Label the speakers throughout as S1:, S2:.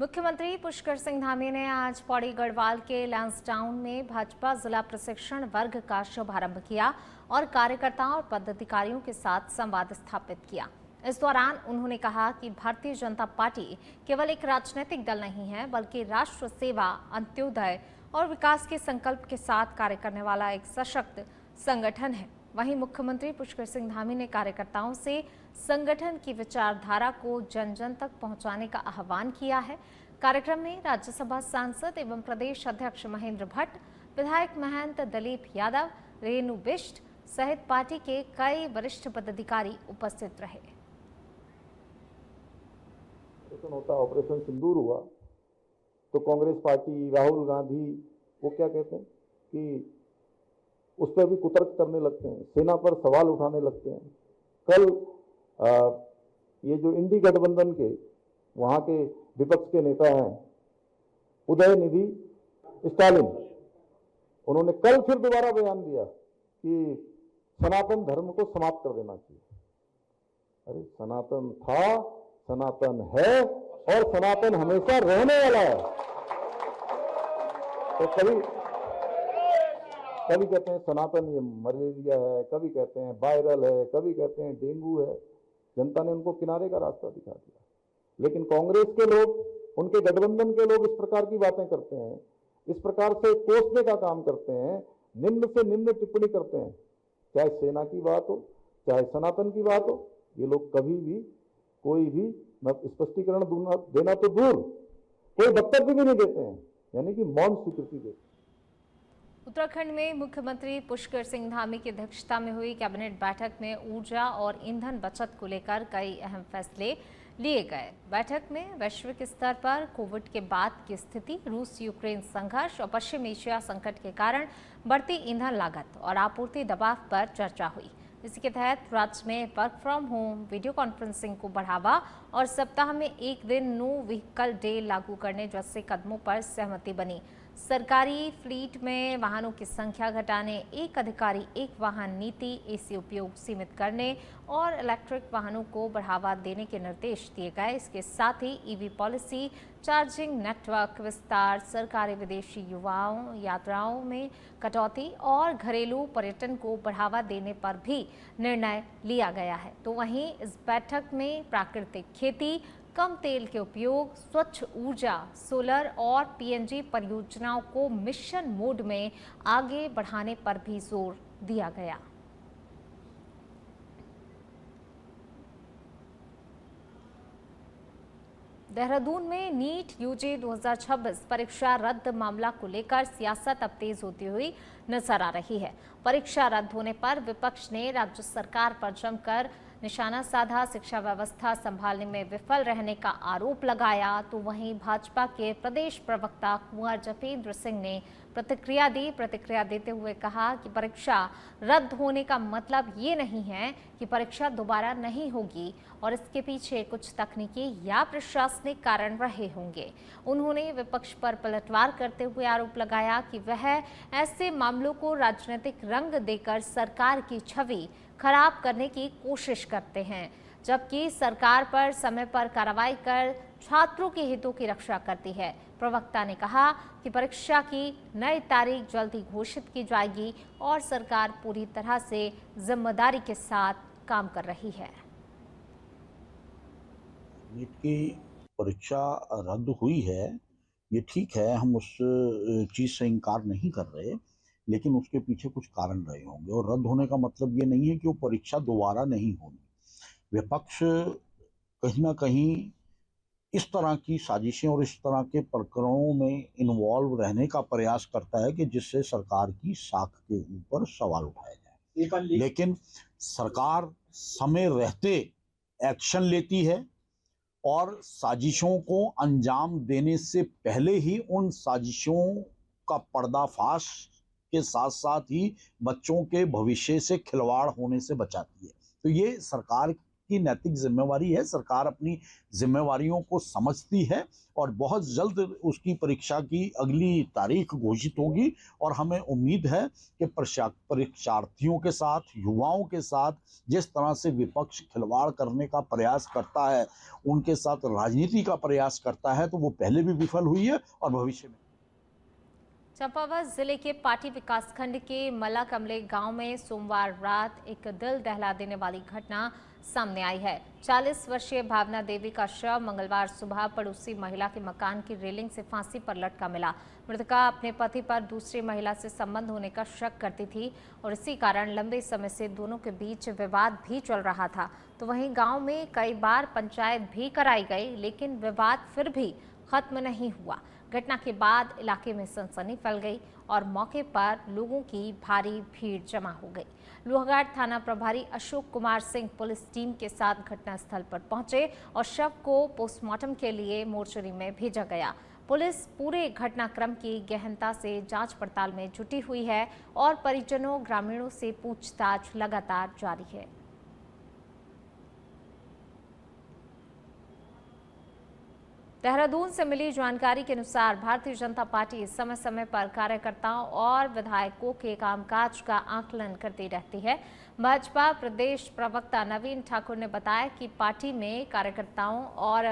S1: मुख्यमंत्री पुष्कर सिंह धामी ने आज पौड़ी गढ़वाल के लैंसडाउन में भाजपा जिला प्रशिक्षण वर्ग का शुभारंभ किया और कार्यकर्ताओं और पदाधिकारियों के साथ संवाद स्थापित किया। इस दौरान उन्होंने कहा कि भारतीय जनता पार्टी केवल एक राजनीतिक दल नहीं है, बल्कि राष्ट्र सेवा, अंत्योदय और विकास के संकल्प के साथ कार्य करने वाला एक सशक्त संगठन है। वहीं मुख्यमंत्री पुष्कर सिंह धामी ने कार्यकर्ताओं से संगठन की विचारधारा को जन जन तक पहुंचाने का आह्वान किया है। कार्यक्रम में राज्यसभा सांसद एवं प्रदेश अध्यक्ष महेंद्र भट्ट, विधायक महंत दिलीप यादव, रेणु बिष्ट सहित पार्टी के कई वरिष्ठ पदाधिकारी उपस्थित रहे।
S2: होता ऑपरेशन सिंदूर हुआ तो कांग्रेस पार्टी, राहुल गांधी वो क्या कहते हैं कि उस पर भी कुतर्क करने लगते हैं, सेना पर सवाल उठाने लगते हैं। कल ये जो इंडी गठबंधन के वहाँ के विपक्ष के नेता हैं उदयनिधि स्टालिन, उन्होंने कल फिर दोबारा बयान दिया कि सनातन धर्म को समाप्त कर देना चाहिए। अरे सनातन था, सनातन है और सनातन हमेशा रहने वाला है। तो कभी कहते हैं सनातन ये मलेरिया है, कभी कहते हैं वायरल है, कभी कहते हैं डेंगू है। जनता ने उनको किनारे का रास्ता दिखा दिया। लेकिन कांग्रेस के लोग, उनके गठबंधन के लोग इस प्रकार की बातें करते हैं, इस प्रकार से कोसने का काम करते हैं, निम्न से निम्न टिप्पणी करते हैं, चाहे सेना की बात हो, चाहे सनातन की बात हो। ये लोग कभी भी कोई भी स्पष्टीकरण देना तो दूर, कोई वक्तव्य भी नहीं देते हैं, यानी कि मौन स्वीकृति देते हैं।
S1: उत्तराखंड में मुख्यमंत्री पुष्कर सिंह धामी की अध्यक्षता में हुई कैबिनेट बैठक में ऊर्जा और ईंधन बचत को लेकर कई अहम फैसले लिए गए। बैठक में वैश्विक स्तर पर कोविड के बाद की स्थिति, रूस यूक्रेन संघर्ष और पश्चिम एशिया संकट के कारण बढ़ती ईंधन लागत और आपूर्ति दबाव पर चर्चा हुई। इसी के तहत राज्य में work from home, video conferencing को बढ़ावा और सप्ताह में एक दिन नो व्हीकल डे लागू करने जैसे कदमों पर सहमति बनी। सरकारी फ्लीट में वाहनों की संख्या घटाने, एक अधिकारी एक वाहन नीति, एसी उपयोग सीमित करने और इलेक्ट्रिक वाहनों को बढ़ावा देने के निर्देश दिए गए। इसके साथ ही ईवी पॉलिसी, चार्जिंग नेटवर्क विस्तार, सरकारी विदेशी युवाओं यात्राओं में कटौती और घरेलू पर्यटन को बढ़ावा देने पर भी निर्णय लिया गया है। तो वहीं इस बैठक में प्राकृतिक खेती, कम तेल के उपयोग, स्वच्छ ऊर्जा, सोलर और पीएनजी परियोजनाओं को मिशन मोड में आगे बढ़ाने पर भी जोर दिया गया। देहरादून में नीट यूजी 2026 परीक्षा रद्द मामला को लेकर सियासत अब तेज होती हुई नजर आ रही है। परीक्षा रद्द होने पर विपक्ष ने राज्य सरकार पर जमकर निशाना साधा, शिक्षा व्यवस्था संभालने में विफल रहने का आरोप लगाया। तो वहीं भाजपा के प्रदेश प्रवक्ता कुंवर जफेंद्र सिंह ने प्रतिक्रिया दी। प्रतिक्रिया देते हुए कहा कि परीक्षा रद्द होने का मतलब ये नहीं है कि परीक्षा दोबारा नहीं होगी और इसके पीछे कुछ तकनीकी या प्रशासनिक कारण रहे होंगे। उन्होंने विपक्ष पर पलटवार करते हुए आरोप लगाया कि वह ऐसे मामलों को राजनीतिक रंग देकर सरकार की छवि खराब करने की कोशिश करते हैं, जबकि सरकार पर समय पर कार्रवाई कर छात्रों के हितों की रक्षा करती है। प्रवक्ता ने कहा कि परीक्षा की नई तारीख जल्द ही घोषित की जाएगी और सरकार पूरी तरह से जिम्मेदारी के साथ काम कर रही है।
S3: नीट की परीक्षा रद्द हुई है, ये ठीक है, हम उस चीज़ से इनकार नहीं कर रहे, लेकिन उसके पीछे कुछ कारण रहे होंगे और रद्द होने का मतलब ये नहीं है कि वो परीक्षा दोबारा नहीं होगी। विपक्ष कहीं ना कहीं इस तरह की साजिशें और इस तरह के प्रकरणों में इन्वॉल्व रहने का प्रयास करता है कि जिससे सरकार की साख के ऊपर सवाल उठाए जाए। लेकिन सरकार समय रहते एक्शन लेती है और साजिशों को अंजाम देने से पहले ही उन साजिशों का पर्दाफाश के साथ साथ ही बच्चों के भविष्य से खिलवाड़ होने से बचाती है। तो ये सरकार की नैतिक जिम्मेवारी है। सरकार अपनी जिम्मेवारियों को समझती है और बहुत जल्द उसकी परीक्षा की अगली तारीख घोषित होगी और हमें उम्मीद है कि परीक्षार्थियों के साथ, युवाओं के साथ जिस तरह से विपक्ष खिलवाड़ करने का प्रयास करता है, उनके साथ राजनीति का प्रयास करता है, तो वो पहले भी विफल हुई है और भविष्य में।
S1: चंपावत जिले के पाटी विकासखंड के मला कमले गांव में सोमवार रात एक दिल दहला देने वाली घटना सामने आई है। 40 वर्षीय भावना देवी का शव मंगलवार सुबह पड़ोसी महिला के मकान की रेलिंग से फांसी पर लटका मिला। मृतका अपने पति पर दूसरी महिला से संबंध होने का शक करती थी और इसी कारण लंबे समय से दोनों के बीच विवाद भी चल रहा था। तो वहीं गांव में कई बार पंचायत भी कराई गई, लेकिन विवाद फिर भी खत्म नहीं हुआ। घटना के बाद इलाके में सनसनी फैल गई और मौके पर लोगों की भारी भीड़ जमा हो गई। लोहाघाट थाना प्रभारी अशोक कुमार सिंह पुलिस टीम के साथ घटनास्थल पर पहुंचे और शव को पोस्टमार्टम के लिए मोर्चरी में भेजा गया। पुलिस पूरे घटनाक्रम की गहनता से जांच पड़ताल में जुटी हुई है और परिजनों, ग्रामीणों से पूछताछ लगातार जारी है। देहरादून से मिली जानकारी के अनुसार भारतीय जनता पार्टी समय समय पर कार्यकर्ताओं और विधायकों के कामकाज का आकलन करती रहती है। भाजपा प्रदेश प्रवक्ता नवीन ठाकुर ने बताया कि पार्टी में कार्यकर्ताओं और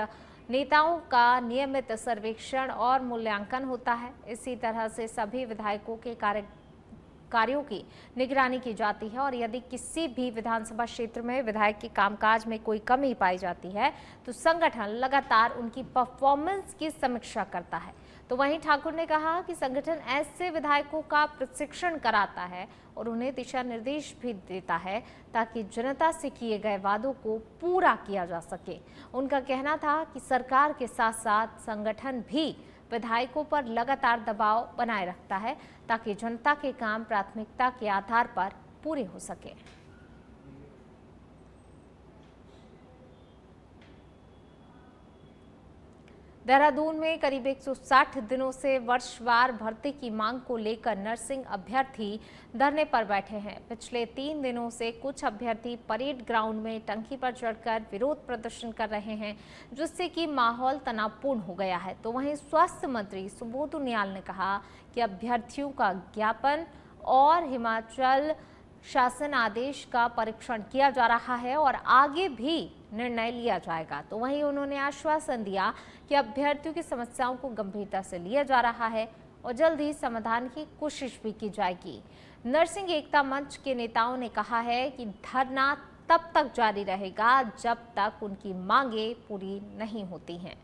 S1: नेताओं का नियमित सर्वेक्षण और मूल्यांकन होता है। इसी तरह से सभी विधायकों के कार्यों की निगरानी की जाती है और यदि किसी भी विधानसभा क्षेत्र में विधायक के कामकाज में कोई कमी पाई जाती है तो संगठन लगातार उनकी परफॉर्मेंस की समीक्षा करता है। तो वहीं ठाकुर ने कहा कि संगठन ऐसे विधायकों का प्रशिक्षण कराता है और उन्हें दिशा निर्देश भी देता है ताकि जनता से किए गए वादों को पूरा किया जा सके। उनका कहना था कि सरकार के साथ साथ संगठन भी विधायकों पर लगातार दबाव बनाए रखता है ताकि जनता के काम प्राथमिकता के आधार पर पूरे हो सके। देहरादून में करीब 160 दिनों से वर्षवार भर्ती की मांग को लेकर नर्सिंग अभ्यर्थी धरने पर बैठे हैं। पिछले 3 दिनों से कुछ अभ्यर्थी परेड ग्राउंड में टंकी पर चढ़कर विरोध प्रदर्शन कर रहे हैं, जिससे कि माहौल तनावपूर्ण हो गया है। तो वहीं स्वास्थ्य मंत्री सुबोध उनियाल ने कहा कि अभ्यर्थियों का ज्ञापन और हिमाचल शासन आदेश का परीक्षण किया जा रहा है और आगे भी निर्णय लिया जाएगा। तो वहीं उन्होंने आश्वासन दिया कि अभ्यर्थियों की समस्याओं को गंभीरता से लिया जा रहा है और जल्द ही समाधान की कोशिश भी की जाएगी। नर्सिंग एकता मंच के नेताओं ने कहा है कि धरना तब तक जारी रहेगा जब तक उनकी मांगे पूरी नहीं होती हैं।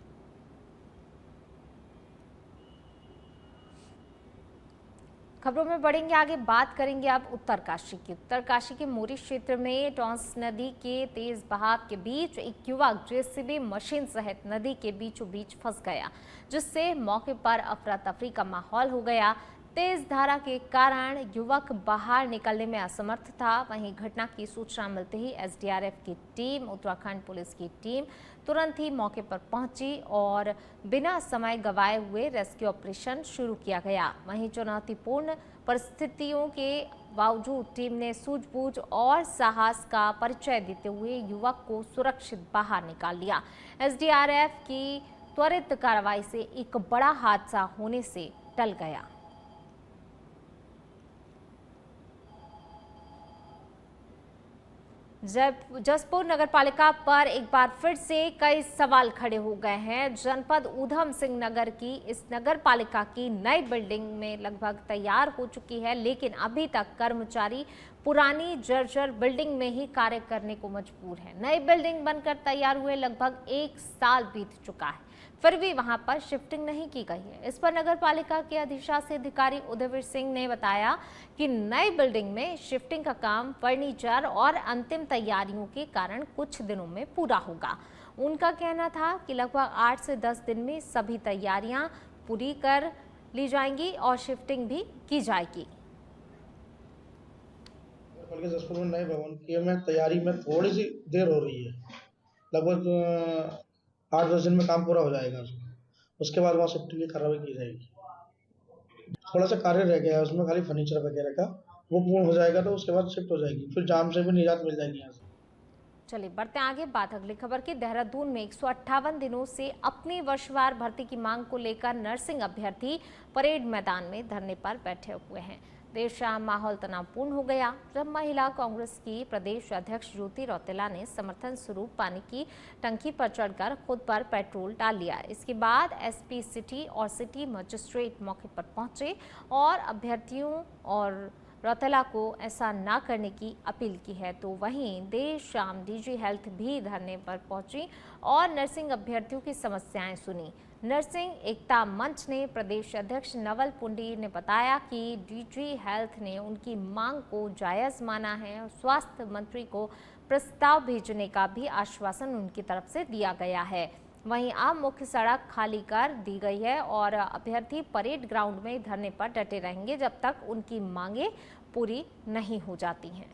S1: खबरों में बढ़ेंगे आगे, बात करेंगे अब उत्तरकाशी की। उत्तरकाशी के मोरी क्षेत्र में टॉन्स नदी के तेज बहाव के बीच एक युवक जेसीबी मशीन सहित नदी के बीचों बीच फंस गया, जिससे मौके पर अफरा तफरी का माहौल हो गया। तेज धारा के कारण युवक बाहर निकलने में असमर्थ था। वहीं घटना की सूचना मिलते ही एसडीआरएफ की टीम, उत्तराखंड पुलिस की टीम तुरंत ही मौके पर पहुंची और बिना समय गंवाए हुए रेस्क्यू ऑपरेशन शुरू किया गया। वहीं चुनौतीपूर्ण परिस्थितियों के बावजूद टीम ने सूझबूझ और साहस का परिचय देते हुए युवक को सुरक्षित बाहर निकाल लिया। एसडीआरएफ की त्वरित कार्रवाई से एक बड़ा हादसा होने से टल गया। जसपुर नगरपालिका पर एक बार फिर से कई सवाल खड़े हो गए हैं। जनपद ऊधम सिंह नगर की इस नगरपालिका की नई बिल्डिंग में लगभग तैयार हो चुकी है, लेकिन अभी तक कर्मचारी पुरानी जर्जर बिल्डिंग में ही कार्य करने को मजबूर है। नई बिल्डिंग बनकर तैयार हुए लगभग 1 साल बीत चुका है, फिर भी वहां पर शिफ्टिंग नहीं की गई है। इस पर नगरपालिका के अधिशासी अधिकारी उदयवीर सिंह ने बताया कि नई बिल्डिंग में शिफ्टिंग का काम फर्नीचर और अंतिम तैयारियों के कारण कुछ दिनों में पूरा होगा। उनका कहना था कि लगभग 8 से 10 दिन में सभी तैयारियां पूरी कर ली जाएंगी और शिफ्टिंग भी की जाएगी।
S4: जसपुर में नए भवन की में तैयारी में थोड़ी सी देर हो रही है। लगभग 8-10 दिन में काम पूरा हो जाएगा। उसके बाद वहाँ शिफ्टिंग की कार्रवाई की जाएगी। थोड़ा सा कार्य रह गया है उसमें, खाली फर्नीचर वगैरह का, वो पूर्ण हो जाएगा तो उसके बाद शिफ्ट हो जाएगी। फिर जाम से भी निजात मिल जाएगी यहाँ से।
S1: चलिए बढ़ते आगे बात अगली खबर की। देहरादून में 158 दिनों से अपनी वर्षवार भर्ती की मांग को लेकर नर्सिंग अभ्यर्थी परेड मैदान में धरने पर बैठे हुए हैं। देर शाम माहौल तनावपूर्ण हो गया जब महिला कांग्रेस की प्रदेश अध्यक्ष ज्योति रौतेला ने समर्थन स्वरूप पानी की टंकी पर चढ़कर खुद पर पेट्रोल डाल लिया। इसके बाद एसपी सिटी और सिटी मजिस्ट्रेट मौके पर पहुंचे और अभ्यर्थियों और रौतेला को ऐसा ना करने की अपील की है। तो वहीं देर शाम डीजी हेल्थ भी धरने पर पहुंची और नर्सिंग अभ्यर्थियों की समस्याएं सुनी। नर्सिंग एकता मंच ने प्रदेश अध्यक्ष नवल पुंडी ने बताया कि डीजी हेल्थ ने उनकी मांग को जायज माना है और स्वास्थ्य मंत्री को प्रस्ताव भेजने का भी आश्वासन उनकी तरफ से दिया गया है। वहीं अब मुख्य सड़क खाली कर दी गई है और अभ्यर्थी परेड ग्राउंड में धरने पर डटे रहेंगे जब तक उनकी मांगें पूरी नहीं हो जाती हैं।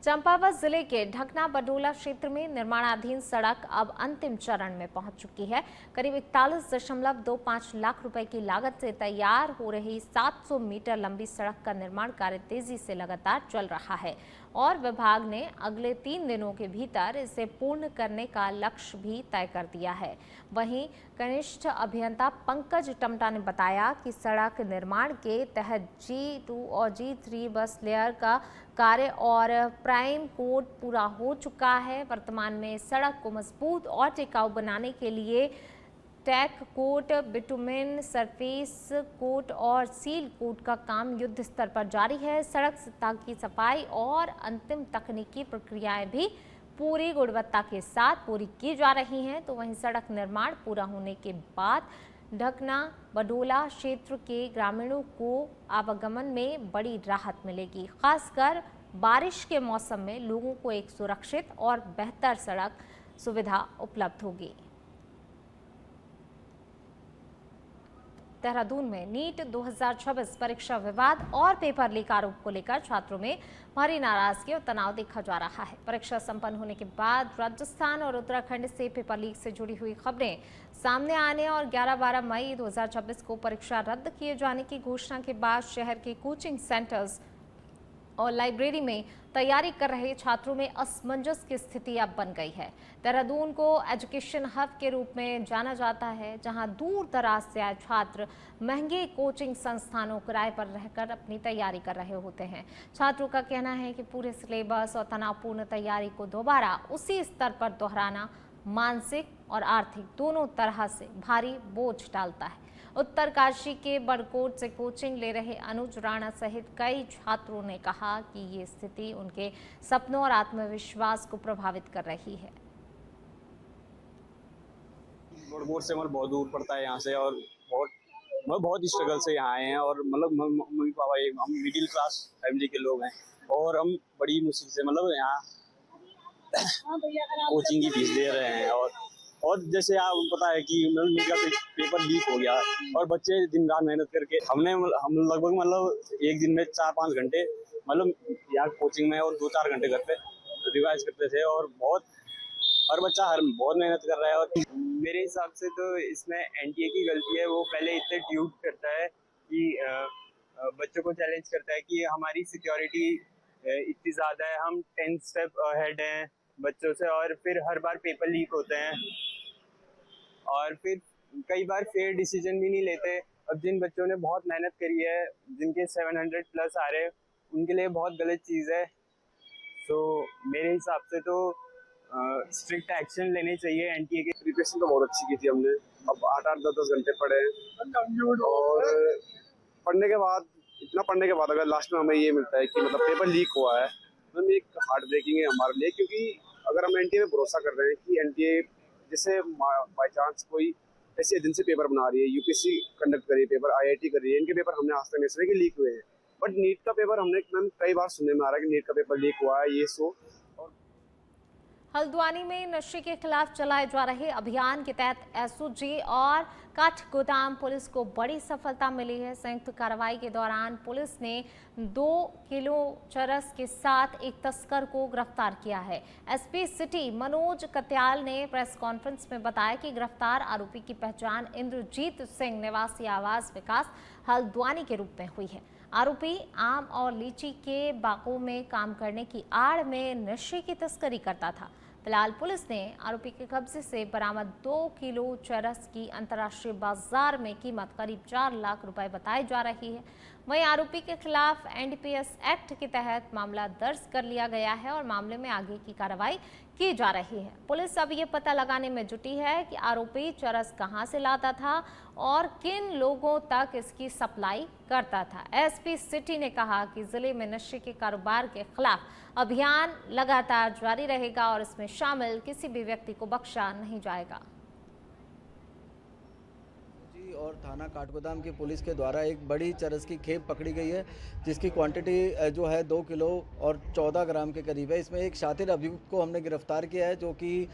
S1: चंपावत जिले के ढकना बडोला क्षेत्र में निर्माणाधीन सड़क अब अंतिम चरण में पहुंच चुकी है। करीब 41.25 लाख रुपए की लागत से तैयार हो रही 700 मीटर लंबी सड़क का निर्माण कार्य तेजी से लगातार चल रहा है और विभाग ने अगले 3 दिनों के भीतर इसे पूर्ण करने का लक्ष्य भी तय कर दिया है। वहीं कनिष्ठ अभियंता पंकज टमटा ने बताया कि सड़क निर्माण के तहत G2 और G3 बस लेयर का कार्य और प्राइम कोट पूरा हो चुका है। वर्तमान में सड़क को मजबूत और टिकाऊ बनाने के लिए टैक कोट, बिटुमेन, सरफेस कोट और सील कोट का काम युद्ध स्तर पर जारी है। सड़क की सफाई और अंतिम तकनीकी प्रक्रियाएं भी पूरी गुणवत्ता के साथ पूरी की जा रही हैं। तो वहीं सड़क निर्माण पूरा होने के बाद ढकना बडोला क्षेत्र के ग्रामीणों को आवागमन में बड़ी राहत मिलेगी। खासकर बारिश के मौसम में लोगों को एक सुरक्षित और बेहतर सड़क सुविधा उपलब्ध होगी। देहरादून में नीट 2026 परीक्षा विवाद और पेपर लीक आरोप को लेकर छात्रों में भारी नाराजगी और तनाव देखा जा रहा है। परीक्षा संपन्न होने के बाद राजस्थान और उत्तराखंड से पेपर लीक से जुड़ी हुई खबरें सामने आने और 11-12 मई 2026 को परीक्षा रद्द किए जाने की घोषणा के बाद शहर के कोचिंग सेंटर्स और लाइब्रेरी में तैयारी कर रहे छात्रों में असमंजस की स्थिति अब बन गई है। देहरादून को एजुकेशन हब के रूप में जाना जाता है, जहां दूर दराज से आए छात्र महंगे कोचिंग संस्थानों किराए पर रहकर अपनी तैयारी कर रहे होते हैं। छात्रों का कहना है कि पूरे सिलेबस और तनावपूर्ण तैयारी को दोबारा उसी स्तर पर दोहराना मानसिक और आर्थिक दोनों तरह से भारी बोझ डालता है। उत्तरकाशी के बड़कोट से कोचिंग ले रहे अनुज राणा सहित कई छात्रों ने कहा कि ये स्थिति उनके सपनों और आत्मविश्वास को प्रभावित कर रही है।
S5: बड़कोट से मतलब बहुत दूर पड़ता है यहाँ से और बहुत स्ट्रगल से यहाँ आए हैं और मतलब मम्मी पापा हम मिडिल क्लास फैमिली के लोग हैं और हम बड़ी मुश्किल से मतलब यहाँ कोचिंग की फीस दे रहे हैं और जैसे आपको पता है कि नीट का पेपर लीक हो गया और बच्चे दिन रात मेहनत करके हम लगभग मतलब एक दिन में 4-5 घंटे मतलब यहाँ कोचिंग में और 2-4 घंटे घर पे रिवाइज करते थे और हर बच्चा बहुत मेहनत कर रहा है। और
S6: मेरे हिसाब से तो इसमें एनटीए की गलती है। वो पहले इतने ट्यूट करता है कि बच्चों को चैलेंज करता है कि हमारी सिक्योरिटी इतनी ज़्यादा है, हम 10 स्टेप अहेड हैं बच्चों से, और फिर हर बार पेपर लीक होते हैं और फिर कई बार फेयर डिसीजन भी नहीं लेते। अब जिन बच्चों ने बहुत मेहनत करी है, जिनके 700 प्लस आ रहे हैं, उनके लिए बहुत गलत चीज़ है। तो मेरे हिसाब से तो स्ट्रिक्ट एक्शन लेने चाहिए एनटीए के।
S5: प्रिपरेशन तो बहुत अच्छी की थी हमने, अब 8-10 घंटे पढ़े और पढ़ने के बाद अगर लास्ट में हमें ये मिलता है कि मतलब पेपर लीक हुआ है, मतलब एक हार्ट ब्रेकिंग है हमारे लिए। क्योंकि अगर हम एनटीए में भरोसा कर रहे हैं कि एनटीए जैसे बाई चांस कोई ऐसी एजेंसी पेपर बना रही है, यूपीएससी कंडक्ट कर रही है पेपर, आईआईटी कर रही है, इनके पेपर हमने आज तक नहीं सुने कि लीक हुए हैं। बट नीट का पेपर हमने कई बार सुनने में आ रहा है कि नीट का पेपर लीक हुआ है, ये सो।
S1: हल्द्वानी में नशे के खिलाफ चलाए जा रहे अभियान के तहत एसओजी और काठगोदाम पुलिस को बड़ी सफलता मिली है। संयुक्त कार्रवाई के दौरान पुलिस ने 2 किलो चरस के साथ एक तस्कर को गिरफ्तार किया है। एसपी सिटी मनोज कत्याल ने प्रेस कॉन्फ्रेंस में बताया कि गिरफ्तार आरोपी की पहचान इंद्रजीत सिंह निवासी आवास विकास हल्द्वानी के रूप में हुई है। आरोपी आम और लीची के बागों में काम करने की आड़ में नशे की तस्करी करता था। फिलहाल पुलिस ने आरोपी के कब्जे से बरामद 2 किलो चरस की अंतर्राष्ट्रीय बाजार में कीमत करीब 4 लाख रुपए बताई जा रही है। वहीं आरोपी के खिलाफ एनडीपीएस एक्ट के तहत मामला दर्ज कर लिया गया है और मामले में आगे की कार्रवाई की जा रही है। पुलिस अब ये पता लगाने में जुटी है कि आरोपी चरस कहां से लाता था और किन लोगों तक इसकी सप्लाई करता था। एसपी सिटी ने कहा कि जिले में नशे के कारोबार के खिलाफ अभियान लगातार जारी रहेगा और इसमें शामिल किसी भी व्यक्ति को बख्शा नहीं जाएगा।
S7: और थाना काठगोदाम की पुलिस के द्वारा एक बड़ी चरस की खेप पकड़ी गई है, जिसकी क्वांटिटी जो है 2 किलो और 14 ग्राम के करीब है। इसमें एक शातिर अभियुक्त को हमने गिरफ्तार किया है, जो कि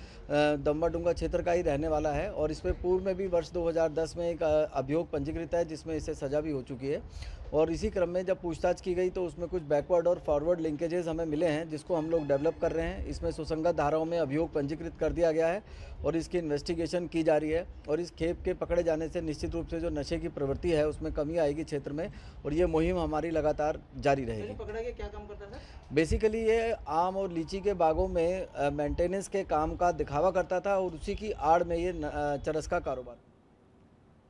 S7: दम्बाडुंगा क्षेत्र का ही रहने वाला है और इस पर पूर्व में भी वर्ष 2010 में एक अभियोग पंजीकृत है, जिसमें इसे सजा भी हो चुकी है। और इसी क्रम में जब पूछताछ की गई तो उसमें कुछ बैकवर्ड और फॉरवर्ड लिंकेजेस हमें मिले हैं, जिसको हम लोग डेवलप कर रहे हैं। इसमें सुसंगत धाराओं में अभियोग पंजीकृत कर दिया गया है और इसकी इन्वेस्टिगेशन की जा रही है। और इस खेप के पकड़े जाने से निश्चित रूप से जो नशे की प्रवृत्ति है उसमें कमी आएगी क्षेत्र में, और ये मुहिम हमारी लगातार जारी रहेगी।
S8: पकड़ा गया क्या काम करता था?
S7: बेसिकली ये आम और लीची के बागों में मेंटेनेंस के काम का दिखावा करता था और उसी की आड़ में ये चरस का कारोबार।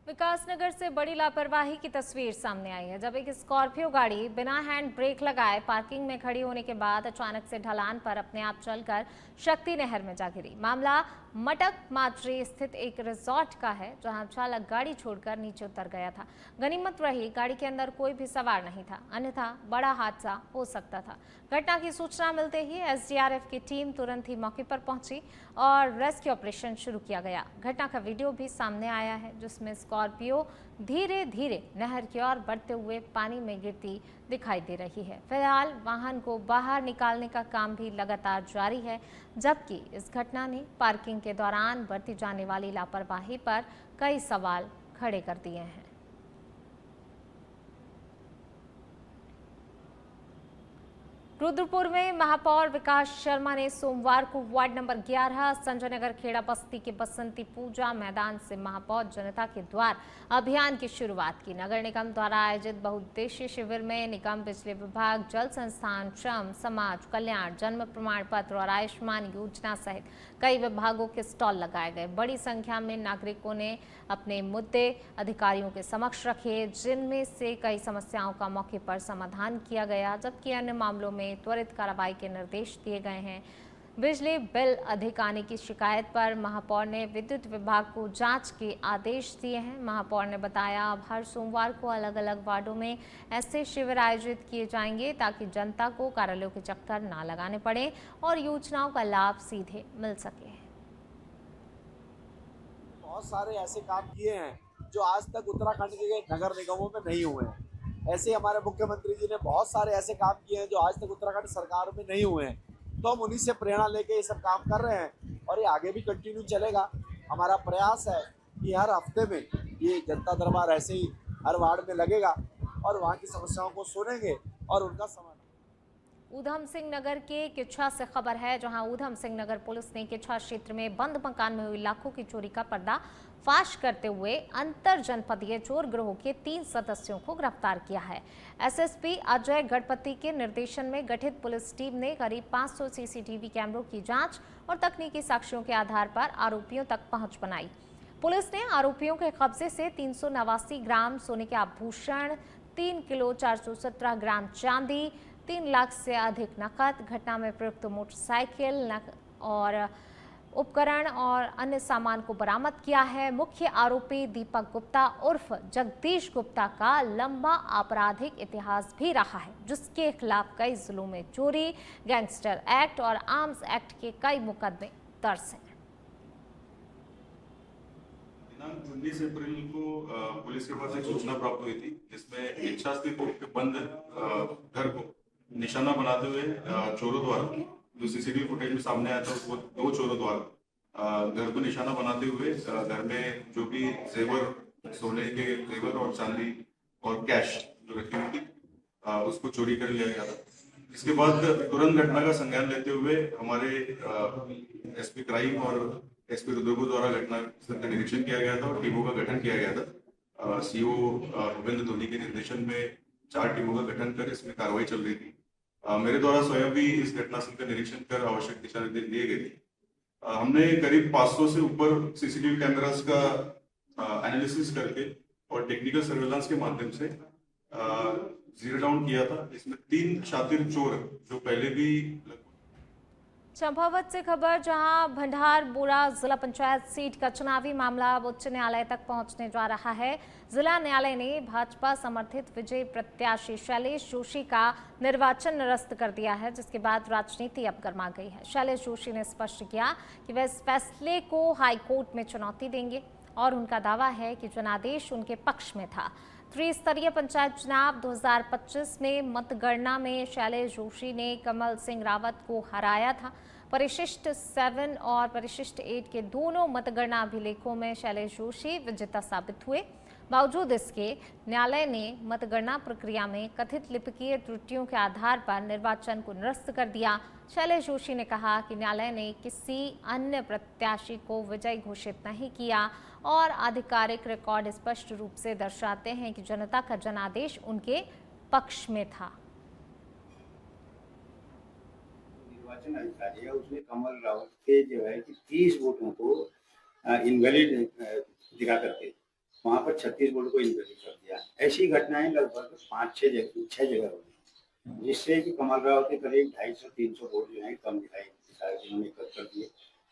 S1: विकासनगर से बड़ी लापरवाही की तस्वीर सामने आई है, जब एक स्कॉर्पियो गाड़ी बिना हैंड ब्रेक लगाए पार्किंग में खड़ी होने के बाद अचानक से ढलान पर अपने आप चलकर शक्ति नहर में जा गिरी। मामला मटक माजरी स्थित एक रिजॉर्ट का है, जहां चालक गाड़ी छोड़कर नीचे उतर गया था। गनीमत रही गाड़ी के अंदर कोई भी सवार नहीं था, अन्यथा बड़ा हादसा हो सकता था। घटना की सूचना मिलते ही एसडीआरएफ की टीम तुरंत ही मौके पर पहुंची और रेस्क्यू ऑपरेशन शुरू किया गया। घटना का वीडियो भी सामने आया है, जिसमें स्कॉर्पियो धीरे धीरे नहर की ओर बढ़ते हुए पानी में गिरती दिखाई दे रही है। फिलहाल वाहन को बाहर निकालने का काम भी लगातार जारी है, जबकि इस घटना ने पार्किंग के दौरान बरती जाने वाली लापरवाही पर कई सवाल खड़े कर दिए हैं। रुद्रपुर में महापौर विकास शर्मा ने सोमवार को वार्ड नंबर 11 संजय नगर खेड़ा बस्ती के बसंती पूजा मैदान से महापौर जनता के द्वार अभियान की शुरुआत की। नगर निगम द्वारा आयोजित बहुउद्देशीय शिविर में निगम, बिजली विभाग, जल संस्थान, श्रम, समाज कल्याण, जन्म प्रमाण पत्र और आयुष्मान योजना सहित कई विभागों के स्टॉल लगाए गए। बड़ी संख्या में नागरिकों ने अपने मुद्दे अधिकारियों के समक्ष रखे, जिनमें से कई समस्याओं का मौके पर समाधान किया गया, जबकि अन्य मामलों में त्वरित कार्रवाई के निर्देश दिए गए हैं। बिजली बिल अधिक आने की शिकायत पर महापौर ने विद्युत विभाग को जांच के आदेश दिए हैं। महापौर ने बताया, अब हर सोमवार को अलग अलग वार्डों में ऐसे शिविर आयोजित किए जाएंगे ताकि जनता को कार्यालयों के चक्कर ना लगाने पड़े और योजनाओं का लाभ सीधे मिल सके।
S9: बहुत सारे ऐसे काम किए हैं जो आज तक उत्तराखंड के नगर निगमों में नहीं हुए हैं। ऐसे हमारे मुख्यमंत्री जी ने बहुत सारे ऐसे काम किए हैं जो आज तक उत्तराखंड सरकार में नहीं हुए हैं। तो हम उन्हीं से प्रेरणा लेके ये सब काम कर रहे हैं और ये आगे भी कंटिन्यू चलेगा। हमारा प्रयास है कि हर हफ्ते में ये जनता दरबार ऐसे ही हर वार्ड में लगेगा और वहाँ की समस्याओं को सुनेंगे और उनका समाधान।
S1: ऊधम सिंह नगर के किच्छा से खबर है, जहां ऊधम सिंह नगर पुलिस ने किच्छा क्षेत्र में बंद मकान में हुई लाखों की चोरी का पर्दा फाश करते हुए अंतर जनपदीय चोर गिरोह के 3 सदस्यों को गिरफ्तार किया है। एसएसपी अजय गणपति के निर्देशन में गठित पुलिस टीम ने करीब 500 सीसीटीवी कैमरों की जांच और तकनीकी साक्ष्यों के आधार पर आरोपियों तक पहुंच बनाई। पुलिस ने आरोपियों के कब्जे से 389 ग्राम सोने के आभूषण, 3 किलो 417 ग्राम चांदी, 3 लाख से अधिक नकद, घटना में प्रयुक्त मोटरसाइकिल और उपकरण और अन्य सामान को बरामद किया है। मुख्य आरोपी दीपक गुप्ता उर्फ जगदीश गुप्ता का लंबा आपराधिक इतिहास भी रहा है, जिसके खिलाफ कई जिलों में चोरी, गैंगस्टर एक्ट और आर्म्स एक्ट के कई मुकदमे दर्ज हैं।
S10: दिनांक 19 अप्रैल को पुलिस के पास एक सूचना प्राप्त हुई थी, जिसमें इच्छा स्थित बंद घर को निशाना बनाते हुए चोरों द्वारा जो सीसीटीवी फुटेज में सामने आया था वो 2 चोरों द्वारा घर को निशाना बनाते हुए घर में जो भी जेवर, सोने के जेवर और चांदी और कैश जो रखी हुई थी उसको चोरी कर लिया गया था। इसके बाद तुरंत घटना का संज्ञान लेते हुए हमारे एसपी क्राइम और एसपी रुद्रपुर द्वारा घटना स्थल का निरीक्षण किया गया था और टीमों का गठन किया गया था। सीओ भूपेंद्र धोनी के निर्देशन में 4 टीमों का गठन कर इसमें कार्रवाई चल रही थी। मेरे द्वारा स्वयं भी इस घटनास्थल का निरीक्षण कर आवश्यक दिशा निर्देश दिए गए थे। हमने करीब 500 से ऊपर सीसीटीवी कैमरास का एनालिसिस करके और टेक्निकल सर्वेलेंस के माध्यम से जीरो डाउन किया था। इसमें 3 शातिर चोर जो पहले भी
S1: चंपावत से खबर, जहां भंडार बोरा जिला पंचायत सीट का चुनावी मामला अब उच्च न्यायालय तक पहुंचने जा रहा है। जिला न्यायालय ने भाजपा समर्थित विजयी प्रत्याशी शैलेश जोशी का निर्वाचन निरस्त कर दिया है, जिसके बाद राजनीति अब गर्मा गई है। शैलेश जोशी ने स्पष्ट किया कि वे इस फैसले को हाईकोर्ट में चुनौती देंगे और उनका दावा है कि जनादेश उनके पक्ष में था। त्रिस्तरीय पंचायत चुनाव 2025 में मतगणना में शैलेश जोशी ने कमल सिंह रावत को हराया था। परिशिष्ट 7 और परिशिष्ट 8 के दोनों मतगणना अभिलेखों में शैलेश जोशी विजेता साबित हुए। बावजूद इसके न्यायालय ने मतगणना प्रक्रिया में कथित लिपिकीय त्रुटियों के आधार पर निर्वाचन को निरस्त कर दिया। शैलेश जोशी ने कहा कि न्यायालय ने किसी अन्य प्रत्याशी को विजयी घोषित नहीं किया और आधिकारिक रिकॉर्ड स्पष्ट रूप से दर्शाते हैं कि जनता का जनादेश उनके पक्ष में था।
S8: निर्वाचन अधिकारी है, उसने कमल रावत के जो है कि 30 वोटों को इनवैलिड दिखा करके वहां पर 36 वोट को इनवैलिड कर दिया। ऐसी घटनाएं लगभग 5-6 जगह हुई, जिससे कि कमल रावत के करीब 250-300 वोट जो है कम इन्होंने कर दिए।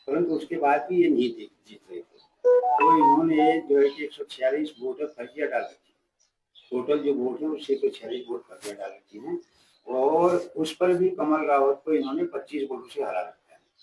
S8: परंतु उसके बाद भी ये नहीं जीत रहे थे, तो इन्होंने जो है कि 146 वोट फर्जिया डाल रखी। टोटल जो वोट है उससे 146 वोट फर्जिया डाल रखी हैं और उस पर भी कमल रावत को इन्होंने 25 वोटों से हरा रखा।